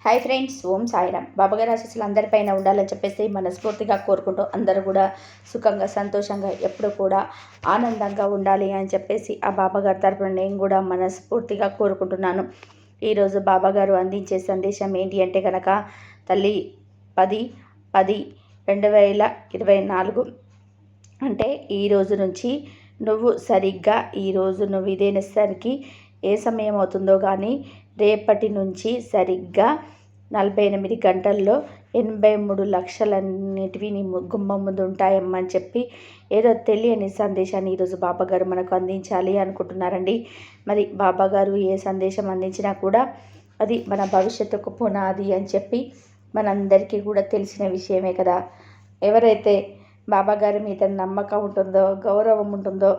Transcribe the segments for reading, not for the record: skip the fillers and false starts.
Hi friends, ఓం సాయిరామ్. బాబాగారి ఆశీస్సులు అందరిపైన ఉండాలని చెప్పేసి మనస్ఫూర్తిగా కోరుకుంటూ అందరూ కూడా సుఖంగా సంతోషంగా ఎప్పుడు కూడా ఆనందంగా ఉండాలి అని చెప్పేసి ఆ బాబాగారి తరపున నేను కూడా మనస్ఫూర్తిగా కోరుకుంటున్నాను. ఈరోజు బాబాగారు అందించే సందేశం ఏంటి అంటే కనుక, తల్లి 10/10/2024 అంటే ఈరోజు నుంచి నువ్వు సరిగ్గా ఈరోజు నువ్వు ఇదేసరికి ఏ సమయం అవుతుందో కానీ రేపటి నుంచి సరిగ్గా 48 గంటల్లో 83 లక్షలన్నిటివి నీ గుమ్మం ముందు ఉంటాయమ్మా అని చెప్పి ఏదో తెలియని సందేశాన్ని ఈరోజు బాబాగారు మనకు అందించాలి అనుకుంటున్నారండి. మరి బాబాగారు ఏ సందేశం అందించినా కూడా అది మన భవిష్యత్తుకు పునాది అని చెప్పి మనందరికీ కూడా తెలిసిన విషయమే కదా. ఎవరైతే బాబాగారి మీద నమ్మకం ఉంటుందో, గౌరవం ఉంటుందో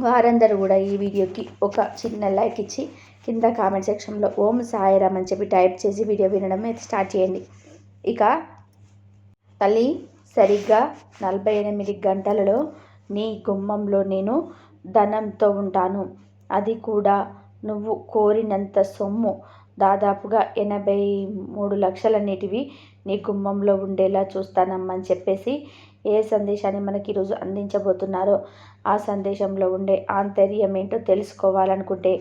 వారందరూ కూడా ఈ వీడియోకి ఒక చిన్న లైక్ ఇచ్చి కింద కామెంట్ సెక్షన్లో ఓం సాయిరామ్ అని చెప్పి టైప్ చేసి వీడియో వినడం స్టార్ట్ చేయండి. ఇక తల్లి, సరిగ్గా 48 గంటలలో నీ గుమ్మంలో నేను ధనంతో ఉంటాను. అది కూడా నువ్వు కోరినంత సొమ్ము, దాదాపుగా 83 లక్షలన్నిటివి నీ గుమ్మంలో ఉండేలా చూస్తానమ్మని చెప్పేసి ఏ సందేశాన్ని మనకి ఈరోజు అందించబోతున్నారో ఆ సందేశంలో ఉండే ఆంతర్యం ఏంటో తెలుసుకోవాలనుకుంటే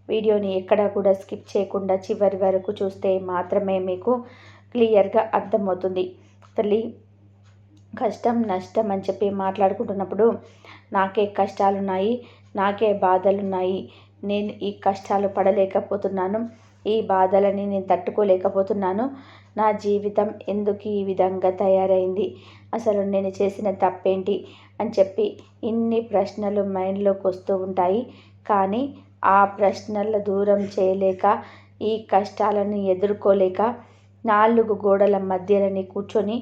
వీడియోని ఎక్కడా కూడా స్కిప్ చేయకుండా చివరి వరకు చూస్తే మాత్రమే మీకు క్లియర్గా అర్థమవుతుంది. తల్లి, కష్టం నష్టం అని చెప్పి మాట్లాడుకుంటున్నప్పుడు నాకే కష్టాలున్నాయి, నాకే బాధలున్నాయి, నేను ఈ కష్టాలు పడలేకపోతున్నాను, ఈ బాధలని నేను తట్టుకోలేకపోతున్నాను, నా జీవితం ఎందుకు ఈ విధంగా తయారైంది, అసలు నేను చేసిన తప్పేంటి అని చెప్పి ఇన్ని ప్రశ్నలు మైండ్లోకి వస్తూ ఉంటాయి. కానీ ఆ ప్రశ్నల దూరం చేయలేక, ఈ కష్టాలను ఎదుర్కోలేక 4 గోడల మధ్యలని కూర్చొని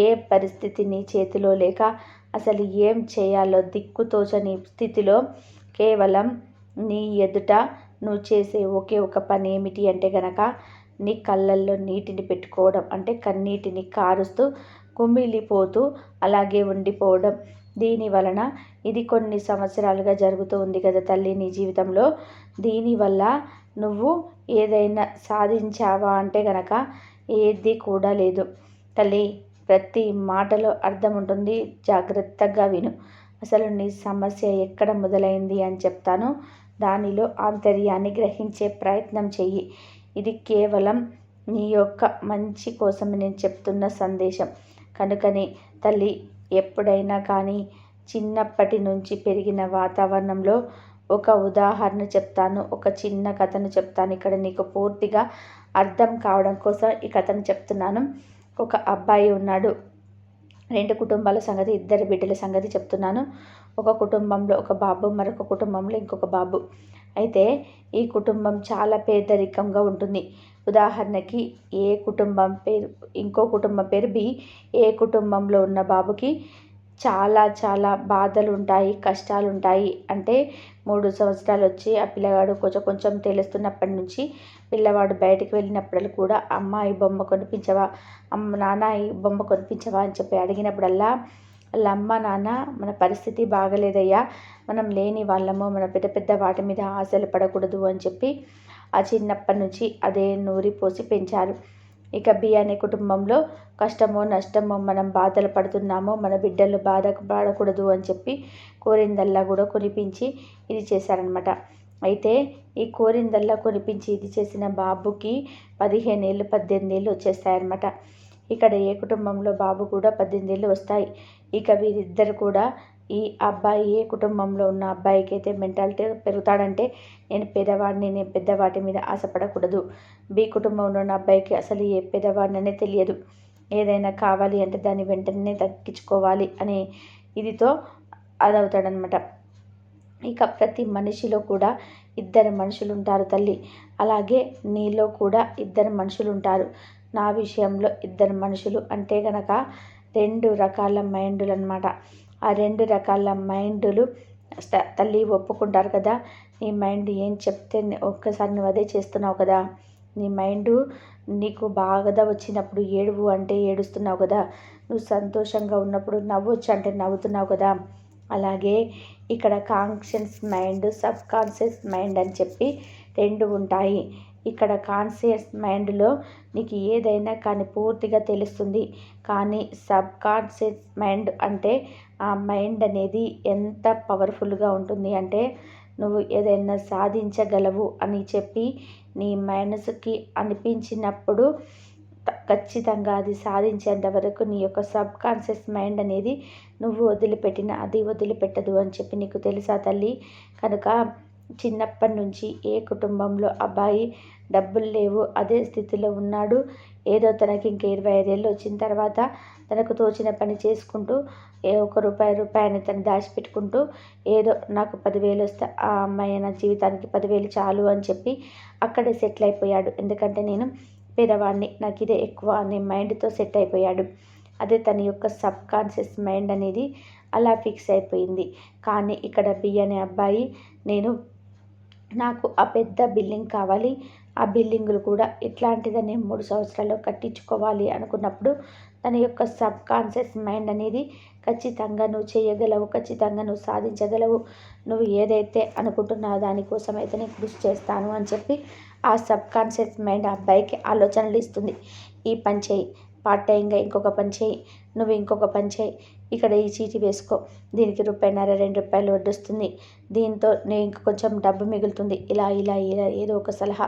ఏ పరిస్థితి నీ చేతిలో లేక అసలు ఏం చేయాలో దిక్కుతోచని స్థితిలో కేవలం నీ ఎదుట నువ్వు చేసే ఒకే ఒక పని ఏమిటి అంటే గనక నీ కళ్ళల్లో నీటిని పెట్టుకోవడం, అంటే కన్నీటిని కారుస్తూ కుమిలిపోతూ అలాగే ఉండిపోవడం. దీని వలన ఇది కొన్ని సంవత్సరాలుగా జరుగుతూ ఉంది కదా తల్లి నీ జీవితంలో. దీనివల్ల నువ్వు ఏదైనా సాధించావా అంటే గనక ఏది కూడా లేదు. తల్లి, ప్రతి మాటలో అర్థం ఉంటుంది, జాగ్రత్తగా విను. అసలు నీ సమస్య ఎక్కడ మొదలైంది అని చెప్తాను, దానిలో ఆంతర్యాన్ని గ్రహించే ప్రయత్నం చెయ్యి. ఇది కేవలం నీ యొక్క మంచి కోసం నేను చెప్తున్న సందేశం. కనుకని తల్లి, ఎప్పుడైనా కానీ చిన్నప్పటి నుంచి పెరిగిన వాతావరణంలో ఒక ఉదాహరణ చెప్తాను, ఒక చిన్న కథను చెప్తాను. ఇక్కడ నీకు పూర్తిగా అర్థం కావడం కోసం ఈ కథను చెప్తున్నాను. ఒక అబ్బాయి ఉన్నాడు. 2 కుటుంబాల సంగతి, 2 బిడ్డల సంగతి చెప్తున్నాను. ఒక కుటుంబంలో ఒక బాబు, మరొక కుటుంబంలో ఇంకొక బాబు. అయితే ఈ కుటుంబం చాలా పేదరికంగా ఉంటుంది. ఉదాహరణకి ఏ కుటుంబం పేరు, ఇంకో కుటుంబం పేరు బి. ఏ కుటుంబంలో ఉన్న బాబుకి చాలా చాలా బాధలు ఉంటాయి, కష్టాలు ఉంటాయి. అంటే 3 సంవత్సరాలు వచ్చి ఆ పిల్లగాడు కొంచెం తెలుస్తున్నప్పటి నుంచి పిల్లవాడు బయటకు వెళ్ళినప్పుడు కూడా అమ్మ ఈ బొమ్మ కొనిపించవా, నాన్న ఈ బొమ్మ కొనిపించవా అని చెప్పి అడిగినప్పుడల్లా వాళ్ళ అమ్మ, నాన్న మన పరిస్థితి బాగలేదయ్యా, మనం లేని వాళ్ళము, మన పెద్ద పెద్ద వాటి మీద ఆశలు పడకూడదు అని చెప్పి ఆ చిన్నప్పటి నుంచి అదే నూరిపోసి పెంచారు. ఇక బి అనే కుటుంబంలో కష్టమో నష్టమో మనం బాధలు పడుతున్నామో మన బిడ్డలు పడకూడదు అని చెప్పి కోరిందల్లా కూడా కొనిపించి ఇది చేశారనమాట. అయితే ఈ కోరిందల్లా కొనిపించి ఇది చేసిన బాబుకి 15 ఏళ్ళు 18 ఏళ్ళు వచ్చేస్తాయన్నమాట. ఇక్కడ ఏ కుటుంబంలో బాబు కూడా 18 ఏళ్ళు వస్తాయి. ఇక వీరిద్దరు కూడా ఈ అబ్బాయి ఏ కుటుంబంలో ఉన్న అబ్బాయికి అయితే మెంటాలిటీ పెరుగుతాడంటే నేను పేదవాడిని, నేను పెద్దవాటి మీద ఆశపడకూడదు. బి కుటుంబంలో ఉన్న అబ్బాయికి అసలు ఏ పేదవాడిననే తెలియదు, ఏదైనా కావాలి అంటే దాన్ని వెంటనే తగ్గించుకోవాలి అనే ఇదితో అదవుతాడనమాట. ఇక ప్రతి మనిషిలో కూడా 2 మనుషులు ఉంటారు తల్లి. అలాగే నీలో కూడా 2 మనుషులు ఉంటారు. నా విషయంలో 2 మనుషులు అంటే గనక 2 రకాల మైండులు అనమాట. ఆ 2 రకాల మైండులు తల్లి ఒప్పుకుంటారు కదా. నీ మైండ్ ఏం చెప్తే ఒక్కసారి నువ్వు అదే చేస్తున్నావు కదా. నీ మైండు నీకు బాధ వచ్చినప్పుడు ఏడువు అంటే ఏడుస్తున్నావు కదా, నువ్వు సంతోషంగా ఉన్నప్పుడు నవ్వచ్చు అంటే నవ్వుతున్నావు కదా. అలాగే ఇక్కడ conscious mind, sub conscious mind అని చెప్పి 2 ఉంటాయి. ఇక్కడ కాన్షియస్ మైండ్లో నీకు ఏదైనా కానీ పూర్తిగా తెలుస్తుంది. కానీ సబ్ కాన్షియస్ మైండ్ అంటే ఆ మైండ్ అనేది ఎంత పవర్ఫుల్గా ఉంటుంది అంటే నువ్వు ఏదైనా సాధించగలవు అని చెప్పి నీ మనసుకి అనిపించినప్పుడు ఖచ్చితంగా అది సాధించేంత వరకు నీ యొక్క సబ్ కాన్షియస్ మైండ్ అనేది నువ్వు వదిలిపెట్టిన అది వదిలిపెట్టదు అని చెప్పి నీకు తెలుసా తల్లి? కనుక చిన్నప్పటి నుంచి ఏ కుటుంబంలో అబ్బాయి డబ్బులు లేవు, అదే స్థితిలో ఉన్నాడు, ఏదో తనకి ఇంక 25 ఏళ్ళు వచ్చిన తర్వాత తనకు తోచిన పని చేసుకుంటూ ఒక రూపాయిని తను దాచిపెట్టుకుంటూ ఏదో నాకు 10,000 వస్తే ఆ అమ్మాయి నా జీవితానికి 10,000 చాలు అని చెప్పి అక్కడే సెటిల్ అయిపోయాడు. ఎందుకంటే నేను పేదవాడిని, నాకు ఇదే ఎక్కువ అనే మైండ్తో సెట్ అయిపోయాడు. అదే తన యొక్క సబ్ కాన్షియస్ మైండ్ అనేది అలా ఫిక్స్ అయిపోయింది. కానీ ఇక్కడ బి అనే అబ్బాయి నాకు ఆ పెద్ద బిల్డింగ్ కావాలి, ఆ బిల్డింగులు కూడా ఇట్లాంటిదని 3 సంవత్సరాల్లో కట్టించుకోవాలి అనుకున్నప్పుడు తన యొక్క సబ్ కాన్షియస్ మైండ్ అనేది ఖచ్చితంగా నువ్వు చేయగలవు, ఖచ్చితంగా నువ్వు సాధించగలవు, నువ్వు ఏదైతే అనుకుంటున్నావో దానికోసం అయితే నేను కృషి చేస్తాను అని చెప్పి ఆ సబ్ కాన్షియస్ మైండ్ ఆ అబ్బాయికి ఆలోచనలు ఇస్తుంది. ఈ పని చేయి, పార్ట్ టైంగా ఇంకొక పని చేయి, నువ్వు ఇంకొక పని చేయి, ఇక్కడ ఈ చీటీ వేసుకో, దీనికి రూపాయిన్నర 2 రూపాయలు వడ్డొస్తుంది, దీంతో నేను ఇంక కొంచెం డబ్బు మిగులుతుంది, ఇలా ఇలా ఇలా ఏదో ఒక సలహా,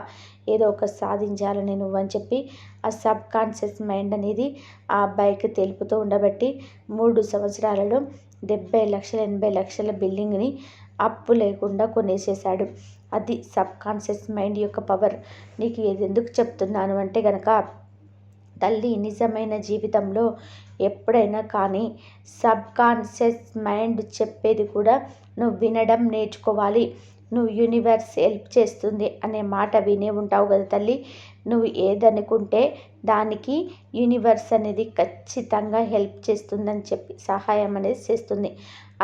ఏదో ఒక సాధించాలని నువ్వు అని చెప్పి ఆ సబ్ కాన్షియస్ మైండ్ అనేది ఆ అబ్బాయికి తెలుపుతూ ఉండబట్టి 3 సంవత్సరాలలో 70 లక్షల 80 లక్షల బిల్డింగ్ని అప్పు లేకుండా కొనేసేసాడు. అది సబ్ కాన్షియస్ మైండ్ యొక్క పవర్. నీకు ఇది ఎందుకు చెప్తున్నాను అంటే కనుక తల్లి, నిజమైన జీవితంలో ఎప్పుడైనా కానీ సబ్ కాన్షియస్ మైండ్ చెప్పేది కూడా నువ్వు వినడం నేర్చుకోవాలి. నువ్వు యూనివర్స్ హెల్ప్ చేస్తుంది అనే మాట వినే ఉంటావు కదా తల్లి. నువ్వు ఏదనుకుంటే దానికి యూనివర్స్ అనేది ఖచ్చితంగా హెల్ప్ చేస్తుందని చెప్పి సహాయం అనేది చేస్తుంది.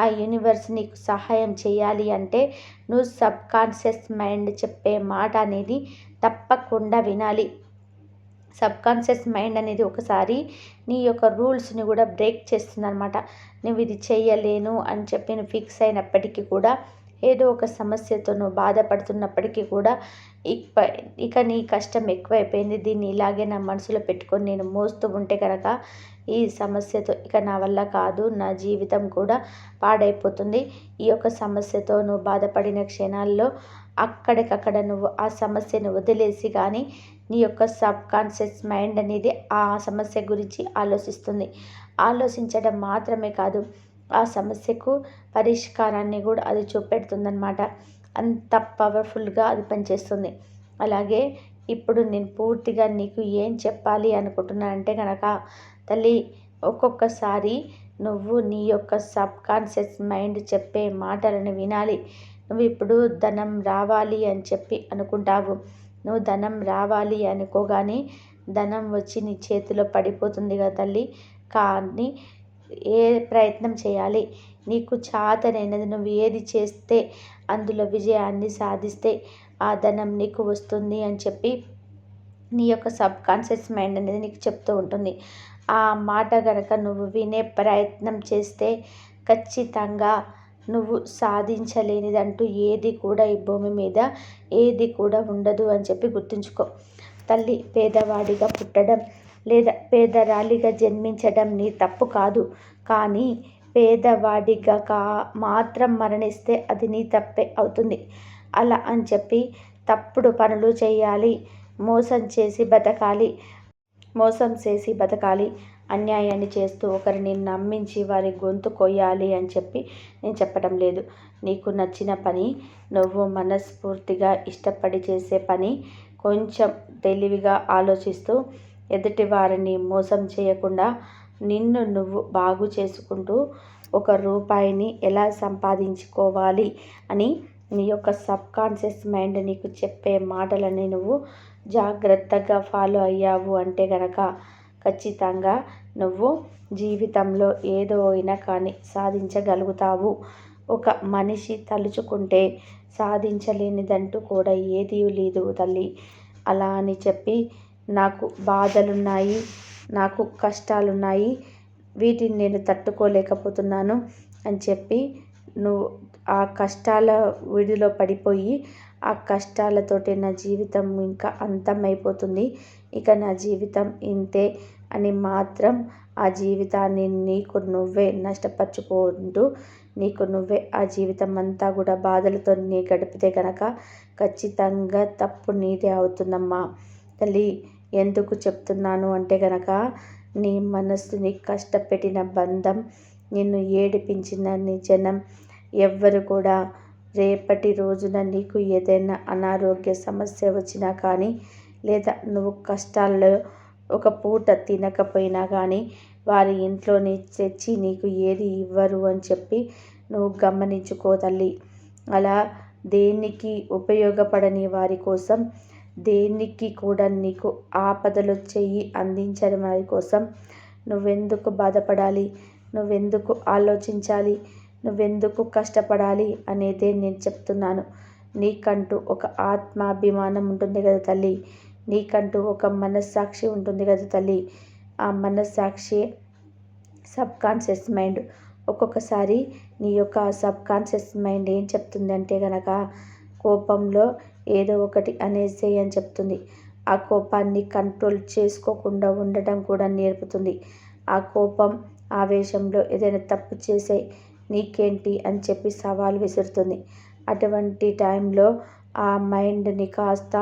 ఆ యూనివర్స్ నీకు సహాయం చేయాలి అంటే నువ్వు సబ్ కాన్షియస్ మైండ్ చెప్పే మాట అనేది తప్పకుండా వినాలి. సబ్ కాన్షియస్ మైండ్ అనేది ఒకసారి నీ యొక్క రూల్స్ని కూడా బ్రేక్ చేస్తుందన్నమాట. నువ్వు ఇది చెయ్యలేను అని చెప్పి నువ్వు ఫిక్స్ అయినప్పటికీ కూడా ఏదో ఒక సమస్యతో నువ్వు బాధపడుతున్నప్పటికీ కూడా ఇక నీ కష్టం ఎక్కువైపోయింది, దీన్ని ఇలాగే నా మనసులో పెట్టుకొని నేను మోస్తూ ఉంటే కనుక ఈ సమస్యతో ఇక నా వల్ల కాదు, నా జీవితం కూడా పాడైపోతుంది. ఈ యొక్క సమస్యతో నువ్వు బాధపడిన క్షణాల్లో అక్కడికక్కడ నువ్వు ఆ సమస్యను వదిలేసి కానీ నీ యొక్క సబ్ కాన్షియస్ మైండ్ అనేది ఆ సమస్య గురించి ఆలోచిస్తుంది. ఆలోచించడం మాత్రమే కాదు, ఆ సమస్యకు పరిష్కారాన్ని కూడా అది చూపెడుతుందన్నమాట. అంత పవర్ఫుల్గా అది పనిచేస్తుంది. అలాగే ఇప్పుడు నేను పూర్తిగా నీకు ఏం చెప్పాలి అనుకుంటున్నాను అంటే కనుక తల్లి, ఒక్కొక్కసారి నువ్వు నీ యొక్క సబ్ కాన్షియస్ మైండ్ చెప్పే మాటలను వినాలి. నువ్వు ఇప్పుడు ధనం రావాలి అని చెప్పి అనుకుంటావు. నువ్వు ధనం రావాలి అనుకోగానే ధనం వచ్చి నీ చేతిలో పడిపోతుంది కదా తల్లి. కానీ ఏ ప్రయత్నం చేయాలి, నీకు చాతనైనది నువ్వు ఏది చేస్తే అందులో విజయాన్ని సాధిస్తే ఆ ధనం నీకు వస్తుంది అని చెప్పి నీ యొక్క సబ్ కాన్షియస్ మైండ్ అనేది నీకు చెప్తూ ఉంటుంది. ఆ మాట కనుక నువ్వు వినే ప్రయత్నం చేస్తే ఖచ్చితంగా నువ్వు సాధించలేనిదంటూ ఏది కూడా ఈ భూమి మీద ఏది కూడా ఉండదు అని చెప్పి గుర్తుంచుకో తల్లి. పేదవాడిగా పుట్టడం లేదా పేదరాలిగా జన్మించడం నీ తప్పు కాదు. కానీ పేదవాడిగా మాత్రం మరణిస్తే అది నీ తప్పే అవుతుంది. అలా అని చెప్పి తప్పుడు పనులు చేయాలి, మోసం చేసి బతకాలి, అన్యాయాన్ని చేస్తూ ఒకరిని నమ్మించి వారి గొంతు కొయ్యాలి అని చెప్పి నేను చెప్పడం లేదు. నీకు నచ్చిన పని, నువ్వు మనస్ఫూర్తిగా ఇష్టపడి చేసే పని, కొంచెం తెలివిగా ఆలోచిస్తూ ఎదుటి వారిని మోసం చేయకుండా నిన్ను నువ్వు బాగు చేసుకుంటూ ఒక రూపాయిని ఎలా సంపాదించుకోవాలి అని నీ యొక్క సబ్ కాన్షియస్ మైండ్ నీకు చెప్పే మాటలని నువ్వు జాగ్రత్తగా ఫాలో అయ్యావు అంటే కనుక ఖచ్చితంగా నువ్వు జీవితంలో ఏదో అయినా కానీ సాధించగలుగుతావు. ఒక మనిషి తలుచుకుంటే సాధించలేనిదంటూ కూడా ఏదీ లేదు తల్లి. అలా అని చెప్పి నాకు బాధలున్నాయి, నాకు కష్టాలున్నాయి, వీటిని నేను తట్టుకోలేకపోతున్నాను అని చెప్పి నువ్వు ఆ కష్టాల వీడిలో పడిపోయి ఆ కష్టాలతోటి నా జీవితం ఇంకా అంతమైపోతుంది, ఇక నా జీవితం ఇంతే అని మాత్రం ఆ జీవితాన్ని నీకు నువ్వే నష్టపరుచుకుంటూ నీకు నువ్వే ఆ జీవితం అంతా కూడా బాధలతో నీ గడిపితే కనుక ఖచ్చితంగా తప్పు నీదే అవుతుందమ్మా. తల్లి, ఎందుకు చెప్తున్నాను అంటే గనక నీ మనస్సుని కష్టపెట్టిన బంధం, నిన్ను ఏడిపించిన నీ జనం ఎవ్వరు కూడా రేపటి రోజున నీకు ఏదైనా అనారోగ్య సమస్య వచ్చినా కానీ, లేదా నువ్వు కష్టాల్లో ఒక పూట తినకపోయినా కానీ వారి ఇంట్లోని తెచ్చి నీకు ఏది ఇవ్వరు అని చెప్పి నువ్వు గమనించుకో తల్లి. అలా దేనికి ఉపయోగపడని వారి కోసం, దేనికి కూడా నీకు ఆపదలు చెయ్యి అందించని వారి కోసం నువ్వెందుకు బాధపడాలి, నువ్వెందుకు ఆలోచించాలి, నువ్వెందుకు కష్టపడాలి అనేదే నేను చెప్తున్నాను. నీకంటూ ఒక ఆత్మాభిమానం ఉంటుంది కదా తల్లి, నీకంటూ ఒక మనస్సాక్షి ఉంటుంది కదా తల్లి. ఆ మనస్సాక్షి సబ్కాన్షియస్ మైండ్. ఒక్కొక్కసారి నీ యొక్క సబ్కాన్షియస్ మైండ్ ఏం చెప్తుంది అంటే కనుక కోపంలో ఏదో ఒకటి అనేసేయి అని చెప్తుంది. ఆ కోపాన్ని కంట్రోల్ చేసుకోకుండా ఉండటం కూడా నేర్పుతుంది. ఆ కోపం ఆవేశంలో ఏదైనా తప్పు చేసే నీకేంటి అని చెప్పి సవాల్ విసురుతుంది. అటువంటి టైంలో ఆ మైండ్ని కాస్త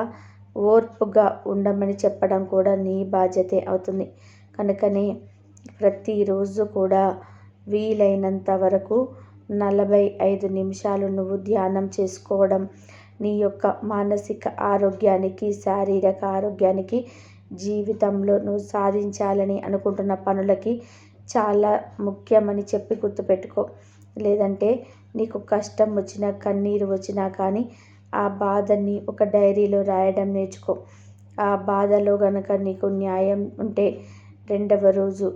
ఓర్పుగా ఉండమని చెప్పడం కూడా నీ బాధ్యతే అవుతుంది. కనుకనే ప్రతిరోజు కూడా వీలైనంత వరకు 45 నిమిషాలు నువ్వు ధ్యానం చేసుకోవడం నీ యొక్క మానసిక ఆరోగ్యానికి, శారీరక ఆరోగ్యానికి, జీవితంలో నువ్వు సాధించాలని అనుకుంటున్న పనులకి చాలా ముఖ్యమని చెప్పి గుర్తుపెట్టుకో. లేదంటే నీకు కష్టం వచ్చినా, కన్నీరు వచ్చినా కానీ ఆ బాధని ఒక డైరీలో రాయడం నేర్చుకో. ఆ బాధలో గనక నీకు న్యాయం ఉంటే రెండవ రోజు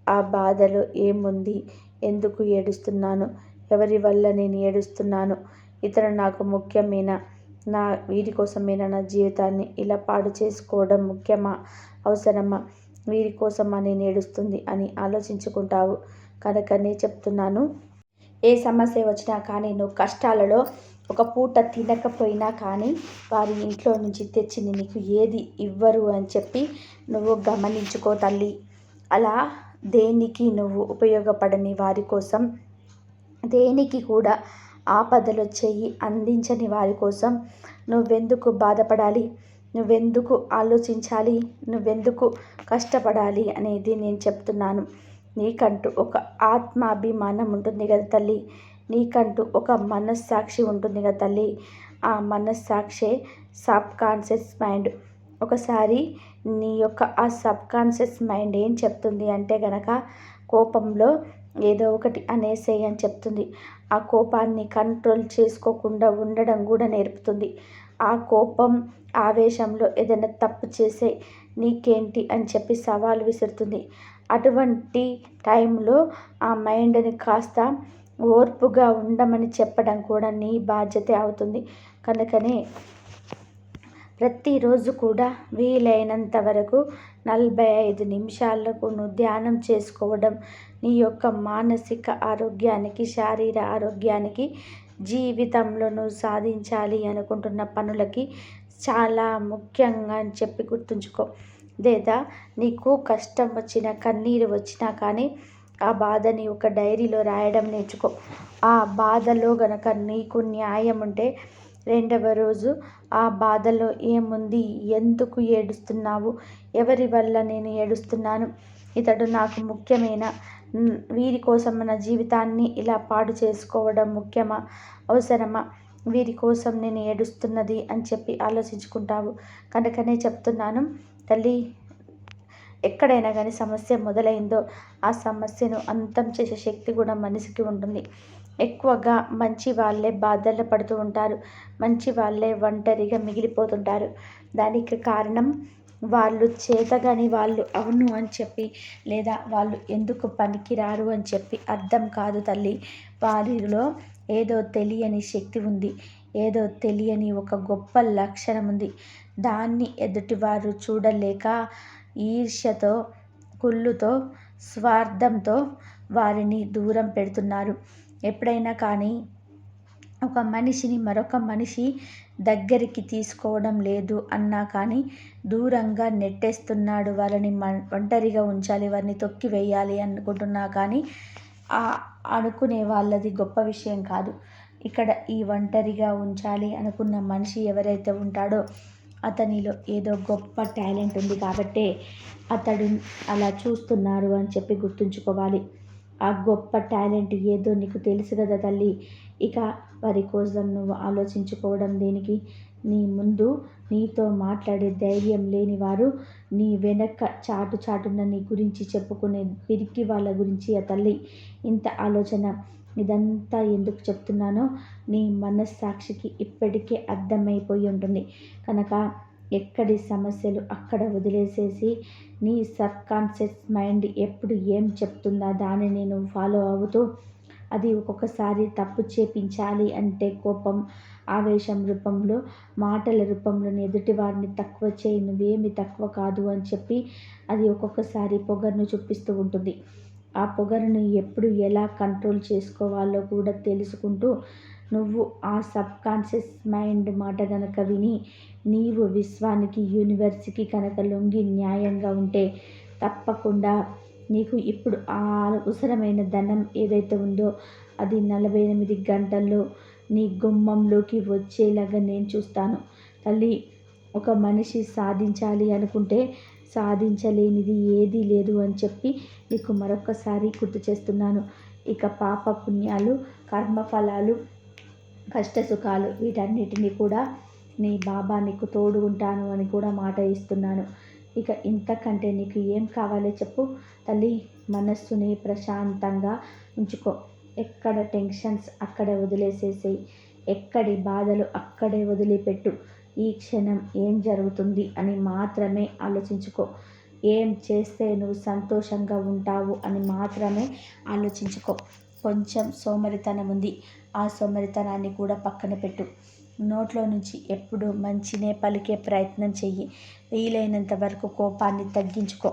ఆ బాధలో ఏముంది, ఎందుకు ఏడుస్తున్నాను, ఎవరి వల్ల నేను ఏడుస్తున్నాను, ఇతను నాకు ముఖ్యమేనా, వీరి కోసమేనా నా జీవితాన్ని ఇలా పాడు చేసుకోవడం ముఖ్యమా, అవసరమా, వీరి కోసమా నేను ఏడుస్తుంది అని ఆలోచించుకుంటావు. కనుకనే చెప్తున్నాను, ఏ సమస్య వచ్చినా కానీ నువ్వు కష్టాలలో ఒక పూట తినకపోయినా కానీ వారి ఇంట్లో నుంచి తెచ్చి నీకు ఏది ఇవ్వరు అని చెప్పి నువ్వు గమనించుకో తల్లి. అలా దేనికి నువ్వు ఉపయోగపడని వారి కోసం, దేనికి కూడా ఆపదలు చెయ్యి అందించని వారి కోసం నువ్వెందుకు బాధపడాలి, నువ్వెందుకు ఆలోచించాలి, నువ్వెందుకు కష్టపడాలి అనేది నేను చెప్తున్నాను. నీకంటూ ఒక ఆత్మాభిమానం ఉంటుంది కదా తల్లి, నీకంటూ ఒక మనస్సాక్షి ఉంటుంది కదా తల్లి. ఆ మనస్సాక్షే సబ్కాన్షియస్ మైండ్. ఒకసారి నీ యొక్క ఆ సబ్కాన్షియస్ మైండ్ ఏం చెప్తుంది అంటే గనక కోపంలో ఏదో ఒకటి అనేసేయి అని చెప్తుంది. ఆ కోపాన్ని కంట్రోల్ చేసుకోకుండా ఉండడం కూడా నేర్పుతుంది. ఆ కోపం ఆవేశంలో ఏదైనా తప్పు చేసే నీకేంటి అని చెప్పి సవాలు విసురుతుంది. అటువంటి టైంలో ఆ మైండ్ని కాస్త ఓర్పుగా ఉండమని చెప్పడం కూడా నీ బాధ్యతే అవుతుంది. కనుకనే ప్రతిరోజు కూడా వీలైనంత వరకు 45 నిమిషాలకు నువ్వు ధ్యానం చేసుకోవడం నీ యొక్క మానసిక ఆరోగ్యానికి, శారీరక ఆరోగ్యానికి, జీవితంలో నువ్వు సాధించాలి అనుకుంటున్న పనులకి చాలా ముఖ్యంగా అని చెప్పి గుర్తుంచుకో. లేదా నీకు కష్టం వచ్చినా, కన్నీరు వచ్చినా కానీ ఆ బాధని ఒక డైరీలో రాయడం నేర్చుకో. ఆ బాధలో గనక నీకు న్యాయం ఉంటే రెండవ రోజు ఆ బాధలో ఏముంది, ఎందుకు ఏడుస్తున్నావు, ఎవరి వల్ల నేను ఏడుస్తున్నాను, ఇతడు నాకు ముఖ్యమేనా, వీరి కోసం మన జీవితాన్ని ఇలా పాడు చేసుకోవడం ముఖ్యమా, అవసరమా, వీరి కోసం నేను ఏడుస్తున్నది అని చెప్పి ఆలోచించుకుంటావు. కనుకనే చెప్తున్నాను తల్లి, ఎక్కడైనా కానీ సమస్య మొదలైందో ఆ సమస్యను అంతం చేసే శక్తి కూడా మనిషికి ఉంటుంది. ఎక్కువగా మంచి వాళ్ళే బాధలు పడుతూ ఉంటారు, మంచి వాళ్ళే ఒంటరిగా మిగిలిపోతుంటారు. దానికి కారణం వాళ్ళు చేతగాని వాళ్ళు అవును అని చెప్పి, లేదా వాళ్ళు ఎందుకు పనికిరారు అని చెప్పి అర్థం కాదు తల్లి. వారిలో ఏదో తెలియని శక్తి ఉంది, ఏదో తెలియని ఒక గొప్ప లక్షణం ఉంది. దాన్ని ఎదుటివారు చూడలేక ఈర్ష్యతో, కుళ్ళుతో, స్వార్థంతో వారిని దూరం పెడుతున్నారు. ఎప్పుడైనా కానీ ఒక మనిషిని మరొక మనిషి దగ్గరికి తీసుకోవడం లేదు అన్నా కానీ దూరంగా నెట్టేస్తున్నాడు. వాళ్ళని ఒంటరిగా ఉంచాలి, వారిని తొక్కి వేయాలి అనుకుంటున్నా కానీ అనుకునే వాళ్ళది గొప్ప విషయం కాదు. ఇక్కడ ఈ ఒంటరిగా ఉంచాలి అనుకున్న మనిషి ఎవరైతే ఉంటాడో అతనిలో ఏదో గొప్ప టాలెంట్ ఉంది కాబట్టే అతడు అలా చూస్తున్నారు అని చెప్పి గుర్తుంచుకోవాలి. ఆ గొప్ప టాలెంట్ ఏదో నీకు తెలుసు కదా తల్లి. ఇక వారి కోసం నువ్వు ఆలోచించుకోవడం దేనికి? నీ ముందు నీతో మాట్లాడే ధైర్యం లేని వారు నీ వెనక చాటున నీ గురించి చెప్పుకునే పిరికి వాళ్ళ గురించి ఆ తల్లి ఇంత ఆలోచన. ఇదంతా ఎందుకు చెప్తున్నానో నీ మనస్సాక్షికి ఇప్పటికే అర్థమైపోయి ఉంటుంది కనుక ఎక్కడి సమస్యలు అక్కడ వదిలేసేసి నీ సబ్కాన్షియస్ మైండ్ ఎప్పుడు ఏం చెప్తుందా దాన్ని నేను ఫాలో అవుతూ అది ఒక్కొక్కసారి తప్పు చేపించాలి అంటే కోపం, ఆవేశం రూపంలో, మాటల రూపంలో ఎదుటి వారిని తక్కువ చేయి, నువ్వేమి తక్కువ కాదు అని చెప్పి అది ఒక్కొక్కసారి పొగరును చూపిస్తూ ఉంటుంది. ఆ పొగరును ఎప్పుడు ఎలా కంట్రోల్ చేసుకోవాలో కూడా తెలుసుకుంటూ నువ్వు ఆ సబ్కాన్షియస్ మైండ్ మాట కనుక విని నీవు విశ్వానికి, యూనివర్స్కి కనుక లొంగి న్యాయంగా ఉంటే తప్పకుండా నీకు ఇప్పుడు ఆ అవసరమైన ధనం ఏదైతే ఉందో అది 48 గంటల్లో నీ గుమ్మంలోకి వచ్చేలాగా నేను చూస్తాను తల్లి. ఒక మనిషి సాధించాలి అనుకుంటే సాధించలేనిది ఏదీ లేదు అని చెప్పి నీకు మరొకసారి గుర్తు చేస్తున్నాను. ఇక పాప పుణ్యాలు, కర్మఫలాలు, కష్టసుఖాలు వీటన్నిటినీ కూడా నీ బాబా నీకు తోడు ఉంటాను అని కూడా మాట ఇస్తున్నాను. ఇక ఇంతకంటే నీకు ఏం కావాలో చెప్పు తల్లి. మనస్సుని ప్రశాంతంగా ఉంచుకో. ఎక్కడ టెన్షన్స్ అక్కడే వదిలేసేసేయి, ఎక్కడి బాధలు అక్కడే వదిలిపెట్టు. ఈ క్షణం ఏం జరుగుతుంది అని మాత్రమే ఆలోచించుకో. ఏం చేస్తే నువ్వు సంతోషంగా ఉంటావు అని మాత్రమే ఆలోచించుకో. కొంచెం సోమరితనం ఉంది, ఆ సోమరితనాన్ని కూడా పక్కన పెట్టు. నోట్లో నుంచి ఎప్పుడు మంచినే పలికే ప్రయత్నం చెయ్యి. వీలైనంత వరకు కోపాన్ని తగ్గించుకో.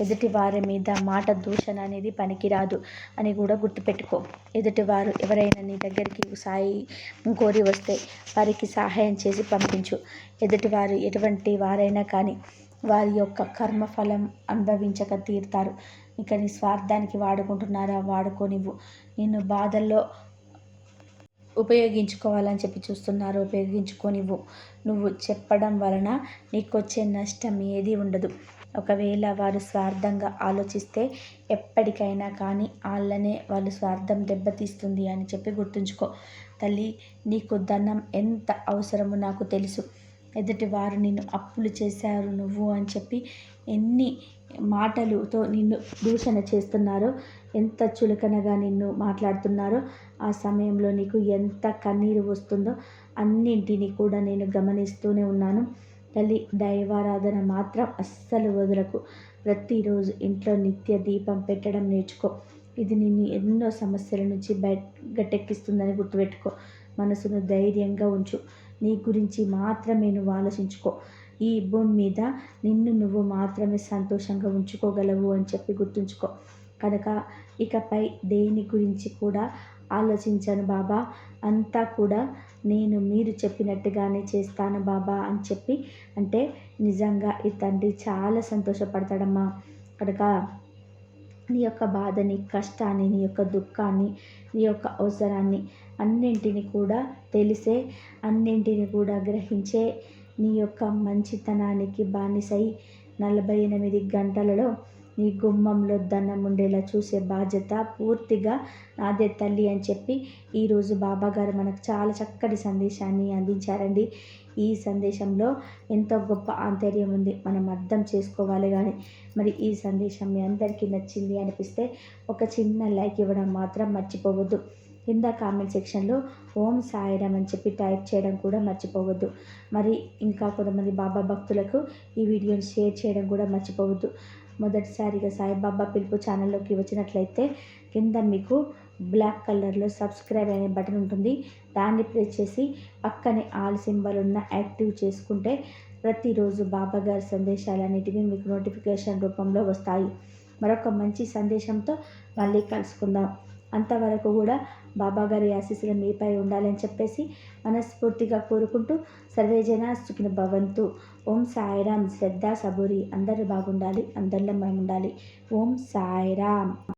ఎదుటి వారి మీద మాట దూషణ అనేది పనికిరాదు అని కూడా గుర్తుపెట్టుకో. ఎదుటివారు ఎవరైనా నీ దగ్గరికి సాయం కోరి వస్తే వారికి సహాయం చేసి పంపించు. ఎదుటివారు ఎటువంటి వారైనా కానీ వారి యొక్క కర్మఫలం అనుభవించక తీరుతారు. ఇక నీ స్వార్థానికి వాడుకుంటున్నారా, వాడుకోనివ్వు. నిన్ను బాధల్లో ఉపయోగించుకోవాలని చెప్పి చూస్తున్నారు, ఉపయోగించుకోనివ్వు. నువ్వు చెప్పడం వలన నీకు వచ్చే నష్టం ఏదీ ఉండదు. ఒకవేళ వారు స్వార్థంగా ఆలోచిస్తే ఎప్పటికైనా కానీ వాళ్ళ స్వార్థం దెబ్బతీస్తుంది అని చెప్పి గుర్తుంచుకో తల్లి. నీకు ధనం ఎంత అవసరమో నాకు తెలుసు. ఎదుటి వారు నిన్ను అప్పులు చేశారు నువ్వు అని చెప్పి ఎన్ని మాటలతో నిన్ను దూషణ చేస్తున్నారో, ఎంత చులకనగా నిన్ను మాట్లాడుతున్నారో ఆ సమయంలో నీకు ఎంత కన్నీరు వస్తుందో అన్నింటినీ కూడా నేను గమనిస్తూనే ఉన్నాను తల్లి. దైవారాధన మాత్రం అస్సలు వదలకు. ప్రతిరోజు ఇంట్లో నిత్య దీపం పెట్టడం నేర్చుకో. ఇది నిన్ను ఎన్నో సమస్యల నుంచి గట్టెక్కిస్తుందని గుర్తుపెట్టుకో. మనసును ధైర్యంగా ఉంచు. నీ గురించి మాత్రమే నువ్వు ఆలోచించుకో. ఈ భూమి మీద నిన్ను నువ్వు మాత్రమే సంతోషంగా ఉంచుకోగలవు అని చెప్పి గుర్తుంచుకో. కనుక ఇకపై దేని గురించి కూడా ఆలోచించను బాబా, అంతా కూడా నేను మీరు చెప్పినట్టుగానే చేస్తాను బాబా అని చెప్పి అంటే నిజంగా ఈ తండ్రి చాలా సంతోషపడతాడమ్మా. కనుక నీ యొక్క బాధని, కష్టాన్ని, నీ యొక్క దుఃఖాన్ని, నీ యొక్క అవసరాన్ని అన్నింటిని కూడా తెలిసే, అన్నింటిని కూడా గ్రహించే నీ యొక్క మంచితనానికి బానిసై 48 గంటలలో నీ గుమ్మంలో ధనం ఉండేలా చూసే బాధ్యత పూర్తిగా నాదే తల్లి అని చెప్పి ఈరోజు బాబాగారు మనకు చాలా చక్కటి సందేశాన్ని అందించారండి. ఈ సందేశంలో ఎంతో గొప్ప ఆంతర్యం ఉంది, మనం అర్థం చేసుకోవాలి. కానీ మరి ఈ సందేశం మీ అందరికీ నచ్చింది అనిపిస్తే ఒక చిన్న లైక్ ఇవ్వడం మాత్రం మర్చిపోవద్దు. కింద కామెంట్ సెక్షన్లో ఓం సాయిరామ్ అని చెప్పి టైప్ చేయడం కూడా మర్చిపోవద్దు. మరి ఇంకా కొంతమంది బాబా భక్తులకు ఈ వీడియోని షేర్ చేయడం కూడా మర్చిపోవద్దు. మొదటిసారిగా సాయిబాబా పిలుపు ఛానల్లోకి వచ్చినట్లయితే కింద మీకు బ్లాక్ కలర్లో సబ్స్క్రైబ్ అనే బటన్ ఉంటుంది. దాన్ని ప్రెస్ చేసి పక్కనే ఆల్ సింబల్ ఉన్న యాక్టివ్ చేసుకుంటే ప్రతిరోజు బాబా గారి సందేశాలన్నిటివి మీకు నోటిఫికేషన్ రూపంలో వస్తాయి. మరొక మంచి సందేశంతో మళ్ళీ కలుసుకుందాం. అంతవరకు కూడా బాబాగారి ఆశీస్సులు మీపై ఉండాలని చెప్పేసి మనస్ఫూర్తిగా కోరుకుంటూ సర్వేజన సుఖిన భవంతు. ఓం సాయిరామ్. శ్రద్ధ సబూరి అందరూ బాగుండాలి, అందరిలో మనం ఉండాలి. ఓం సాయిరామ్.